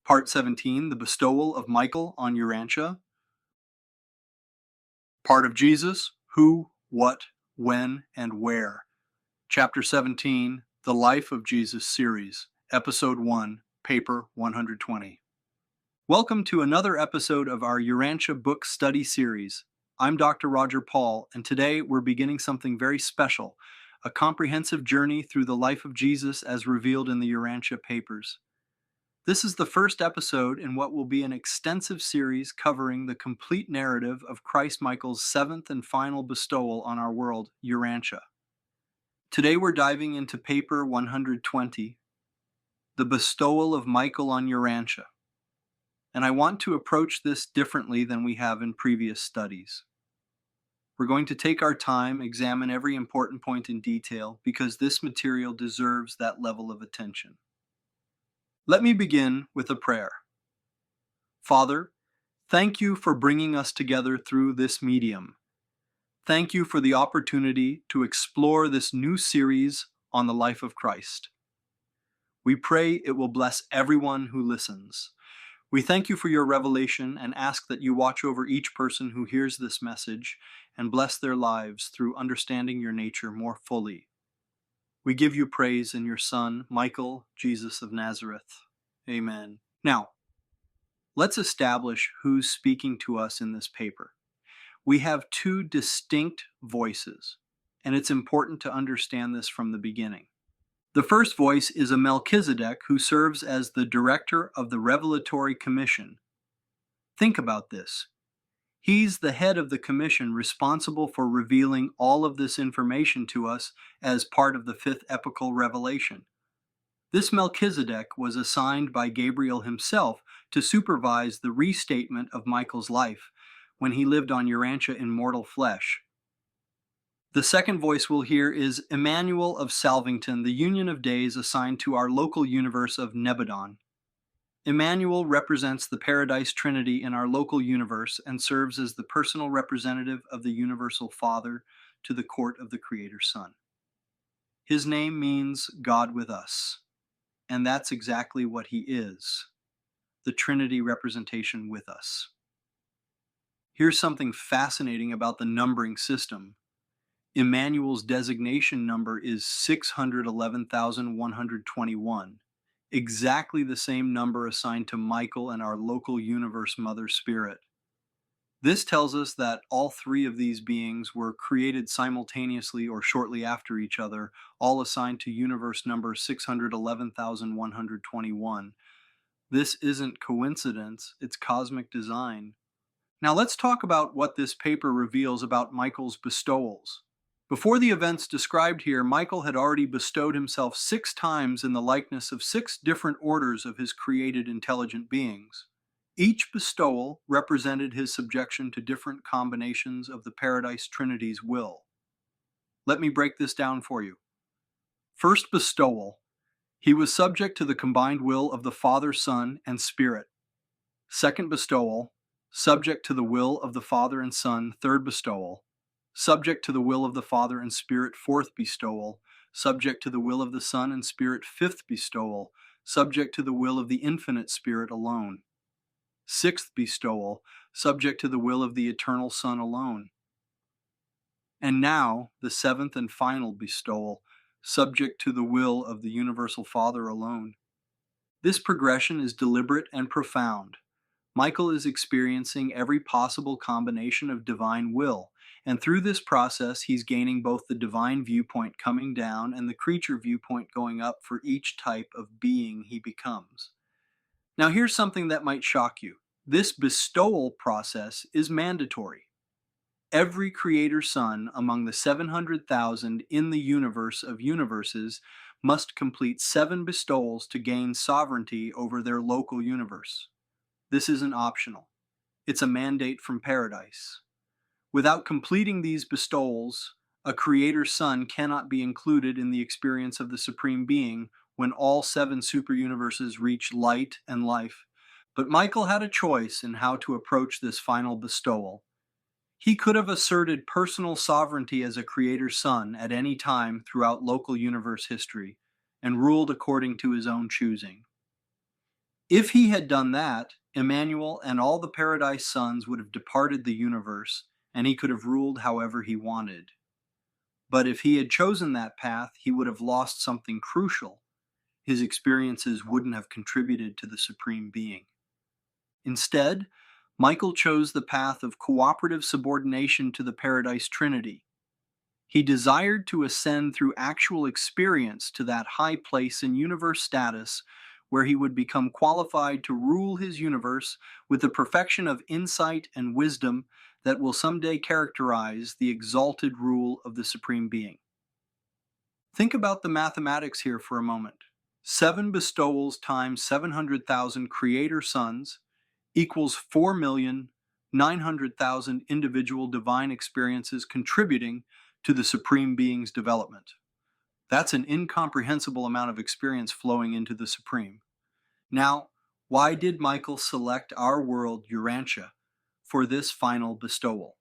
Part 17, The Bestowal of Michael on Urantia. Part of Jesus, Who, What, When, and Where. Chapter 17, The Life of Jesus series, Episode 1, Paper 120. Welcome to another episode of our Urantia Book study series. I'm Dr. Roger Paul, and today we're beginning something very special, a comprehensive journey through the life of Jesus as revealed in the Urantia papers. This is the first episode in what will be an extensive series covering the complete narrative of Christ Michael's seventh and final bestowal on our world, Urantia. Today we're diving into paper 120, The Bestowal of Michael on Urantia. And I want to approach this differently than we have in previous studies. We're going to take our time, examine every important point in detail, because this material deserves that level of attention. Let me begin with a prayer. Father, thank you for bringing us together through this medium. Thank you for the opportunity to explore this new series on the life of Christ. We pray it will bless everyone who listens. We thank you for your revelation and ask that you watch over each person who hears this message and bless their lives through understanding your nature more fully. We give you praise in your Son, Michael, Jesus of Nazareth. Amen. Now, let's establish who's speaking to us in this paper. We have two distinct voices, and it's important to understand this from the beginning. The first voice is a Melchizedek who serves as the director of the Revelatory Commission. Think about this. He's the head of the commission responsible for revealing all of this information to us as part of the fifth epical revelation. This Melchizedek was assigned by Gabriel himself to supervise the restatement of Michael's life when he lived on Urantia in mortal flesh. The second voice we'll hear is Emmanuel of Salvington, the union of days assigned to our local universe of Nebadon. Emmanuel represents the Paradise Trinity in our local universe and serves as the personal representative of the Universal Father to the court of the Creator Son. His name means God with us, and that's exactly what he is, the Trinity representation with us. Here's something fascinating about the numbering system. Emmanuel's designation number is 611,121. Exactly the same number assigned to Michael and our local universe Mother Spirit. This tells us that all three of these beings were created simultaneously or shortly after each other, all assigned to universe number 611,121. This isn't coincidence, it's cosmic design. Now let's talk about what this paper reveals about Michael's bestowals. Before the events described here, Michael had already bestowed himself 6 times in the likeness of 6 different orders of his created intelligent beings. Each bestowal represented his subjection to different combinations of the Paradise Trinity's will. Let me break this down for you. First bestowal, he was subject to the combined will of the Father, Son, and Spirit. Second bestowal, subject to the will of the Father and Son, third bestowal. Subject to the will of the Father and Spirit, fourth bestowal. Subject to the will of the Son and Spirit, fifth bestowal. Subject to the will of the Infinite Spirit alone. Sixth bestowal, subject to the will of the Eternal Son alone. And now, the seventh and final bestowal, subject to the will of the Universal Father alone. This progression is deliberate and profound. Michael is experiencing every possible combination of divine will, and through this process he's gaining both the divine viewpoint coming down and the creature viewpoint going up for each type of being he becomes. Now here's something that might shock you. This bestowal process is mandatory. Every creator son among the 700,000 in the universe of universes must complete 7 bestowals to gain sovereignty over their local universe. This isn't optional. It's a mandate from paradise. Without completing these bestowals, a creator son cannot be included in the experience of the Supreme Being when all 7 super-universes reach light and life. But Michael had a choice in how to approach this final bestowal. He could have asserted personal sovereignty as a creator son at any time throughout local universe history and ruled according to his own choosing. If he had done that, Emmanuel and all the paradise sons would have departed the universe, and he could have ruled however he wanted. But if he had chosen that path, he would have lost something crucial. His experiences wouldn't have contributed to the Supreme Being. Instead, Michael chose the path of cooperative subordination to the Paradise Trinity. He desired to ascend through actual experience to that high place in universe status where he would become qualified to rule his universe with the perfection of insight and wisdom that will someday characterize the exalted rule of the Supreme Being. Think about the mathematics here for a moment. 7 bestowals times 700,000 creator sons equals 4,900,000 individual divine experiences contributing to the Supreme Being's development. That's an incomprehensible amount of experience flowing into the Supreme. Now, why did Michael select our world, Urantia, for this final bestowal?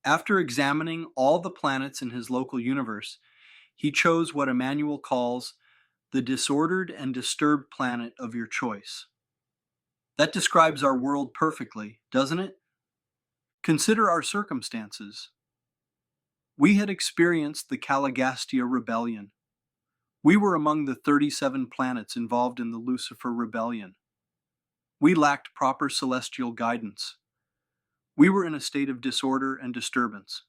After examining all the planets in his local universe, he chose what Emmanuel calls the disordered and disturbed planet of your choice. That describes our world perfectly, doesn't it? Consider our circumstances. We had experienced the Caligastia rebellion. We were among the 37 planets involved in the Lucifer rebellion. We lacked proper celestial guidance. We were in a state of disorder and disturbance.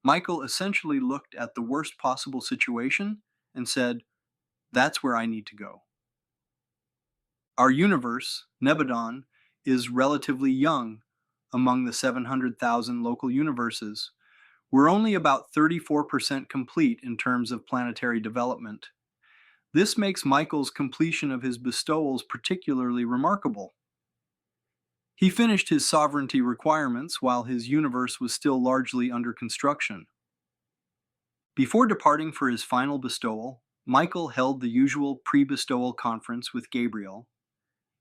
Michael essentially looked at the worst possible situation and said, "That's where I need to go." Our universe, Nebadon, is relatively young among the 700,000 local universes. We're only about 34% complete in terms of planetary development. This makes Michael's completion of his bestowals particularly remarkable. He finished his sovereignty requirements while his universe was still largely under construction. Before departing for his final bestowal, Michael held the usual pre-bestowal conference with Gabriel.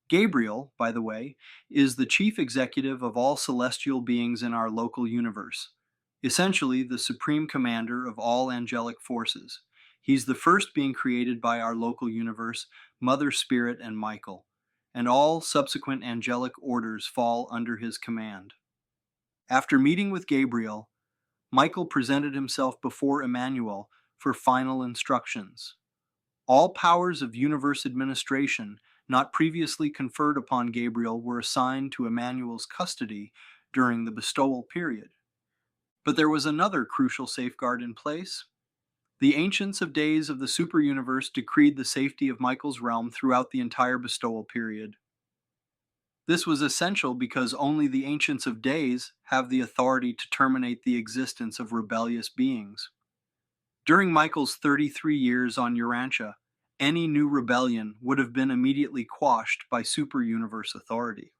Gabriel, by the way, is the chief executive of all celestial beings in our local universe, essentially the supreme commander of all angelic forces. He's the first being created by our local universe, Mother Spirit and Michael, and all subsequent angelic orders fall under his command. After meeting with Gabriel, Michael presented himself before Emmanuel for final instructions. All powers of universe administration not previously conferred upon Gabriel were assigned to Emmanuel's custody during the bestowal period. But there was another crucial safeguard in place. The Ancients of Days of the Superuniverse decreed the safety of Michael's realm throughout the entire bestowal period. This was essential because only the Ancients of Days have the authority to terminate the existence of rebellious beings. During Michael's 33 years on Urantia, any new rebellion would have been immediately quashed by super-universe authority.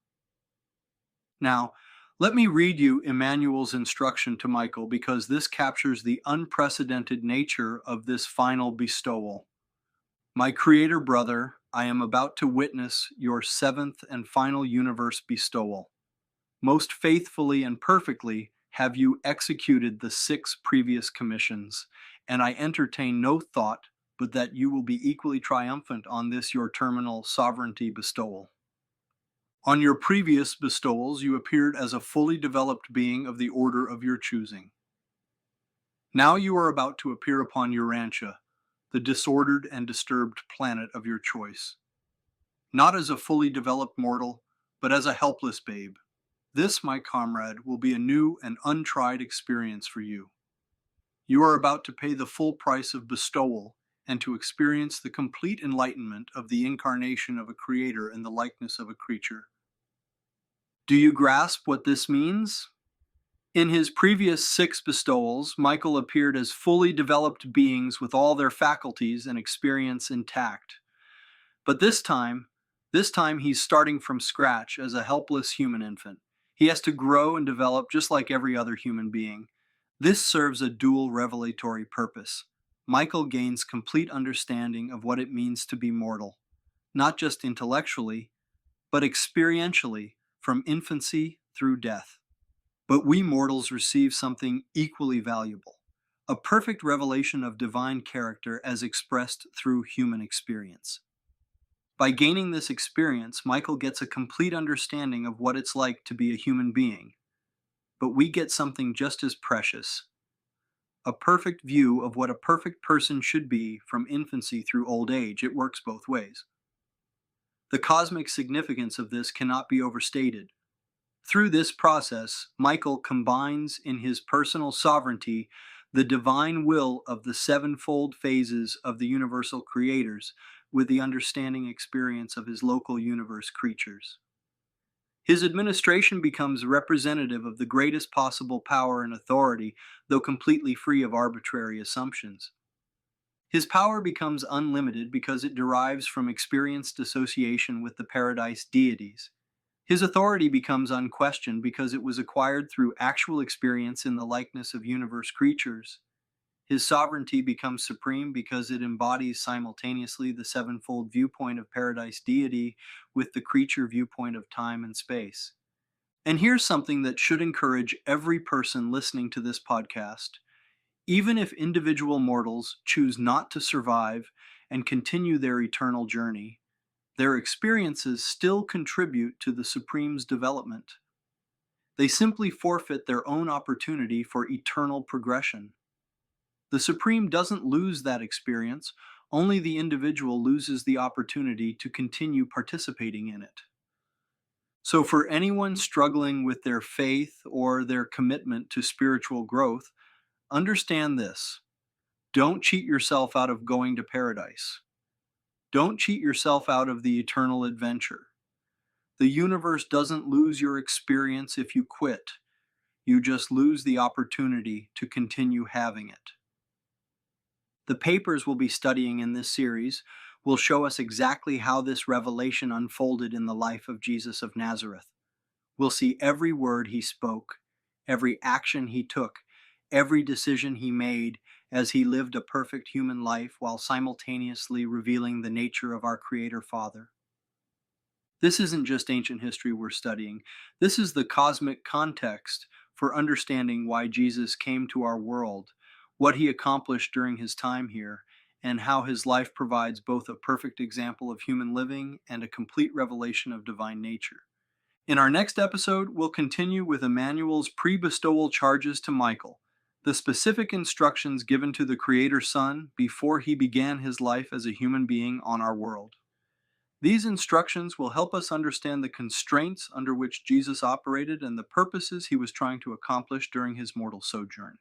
Now, let me read you Emmanuel's instruction to Michael because this captures the unprecedented nature of this final bestowal. My creator brother, I am about to witness your 7th and final universe bestowal. Most faithfully and perfectly have you executed the 6 previous commissions, and I entertain no thought but that you will be equally triumphant on this your terminal sovereignty bestowal. On your previous bestowals, you appeared as a fully developed being of the order of your choosing. Now you are about to appear upon Urantia, the disordered and disturbed planet of your choice. Not as a fully developed mortal, but as a helpless babe. This, my comrade, will be a new and untried experience for you. You are about to pay the full price of bestowal and to experience the complete enlightenment of the incarnation of a creator in the likeness of a creature. Do you grasp what this means? In his previous 6 bestowals, Michael appeared as fully developed beings with all their faculties and experience intact. But this time he's starting from scratch as a helpless human infant. He has to grow and develop just like every other human being. This serves a dual revelatory purpose. Michael gains complete understanding of what it means to be mortal, not just intellectually, but experientially from infancy through death. But we mortals receive something equally valuable, a perfect revelation of divine character as expressed through human experience. By gaining this experience, Michael gets a complete understanding of what it's like to be a human being. But we get something just as precious: a perfect view of what a perfect person should be from infancy through old age. It works both ways. The cosmic significance of this cannot be overstated. Through this process, Michael combines in his personal sovereignty the divine will of the sevenfold phases of the universal creators with the understanding experience of his local universe creatures. His administration becomes representative of the greatest possible power and authority, though completely free of arbitrary assumptions. His power becomes unlimited because it derives from experienced association with the paradise deities. His authority becomes unquestioned because it was acquired through actual experience in the likeness of universe creatures. His sovereignty becomes supreme because it embodies simultaneously the sevenfold viewpoint of paradise deity with the creature viewpoint of time and space. And here's something that should encourage every person listening to this podcast. Even if individual mortals choose not to survive and continue their eternal journey, their experiences still contribute to the Supreme's development. They simply forfeit their own opportunity for eternal progression. The Supreme doesn't lose that experience, only the individual loses the opportunity to continue participating in it. So, for anyone struggling with their faith or their commitment to spiritual growth, understand this: don't cheat yourself out of going to paradise. Don't cheat yourself out of the eternal adventure. The universe doesn't lose your experience if you quit. You just lose the opportunity to continue having it. The papers we'll be studying in this series will show us exactly how this revelation unfolded in the life of Jesus of Nazareth. We'll see every word he spoke, every action he took, every decision he made as he lived a perfect human life while simultaneously revealing the nature of our Creator Father. This isn't just ancient history we're studying. This is the cosmic context for understanding why Jesus came to our world, what he accomplished during his time here, and how his life provides both a perfect example of human living and a complete revelation of divine nature. In our next episode, we'll continue with Emmanuel's pre-bestowal charges to Michael, the specific instructions given to the Creator's Son before he began his life as a human being on our world. These instructions will help us understand the constraints under which Jesus operated and the purposes he was trying to accomplish during his mortal sojourn.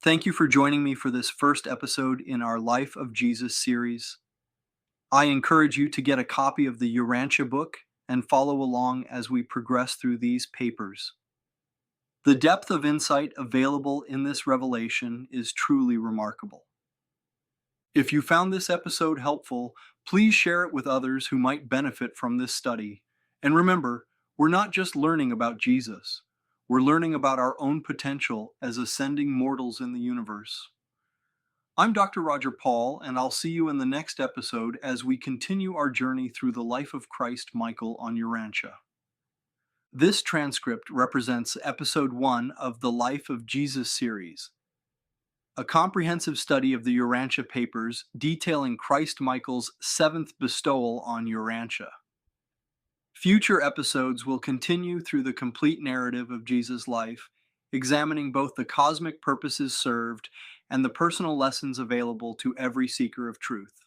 Thank you for joining me for this first episode in our Life of Jesus series. I encourage you to get a copy of the Urantia Book and follow along as we progress through these papers. The depth of insight available in this revelation is truly remarkable. If you found this episode helpful, please share it with others who might benefit from this study. And remember, we're not just learning about Jesus. We're learning about our own potential as ascending mortals in the universe. I'm Dr. Roger Paul, and I'll see you in the next episode as we continue our journey through the life of Christ Michael on Urantia. This transcript represents episode 1 of the Life of Jesus series, a comprehensive study of the Urantia papers detailing Christ Michael's 7th bestowal on Urantia. Future episodes will continue through the complete narrative of Jesus' life, examining both the cosmic purposes served and the personal lessons available to every seeker of truth.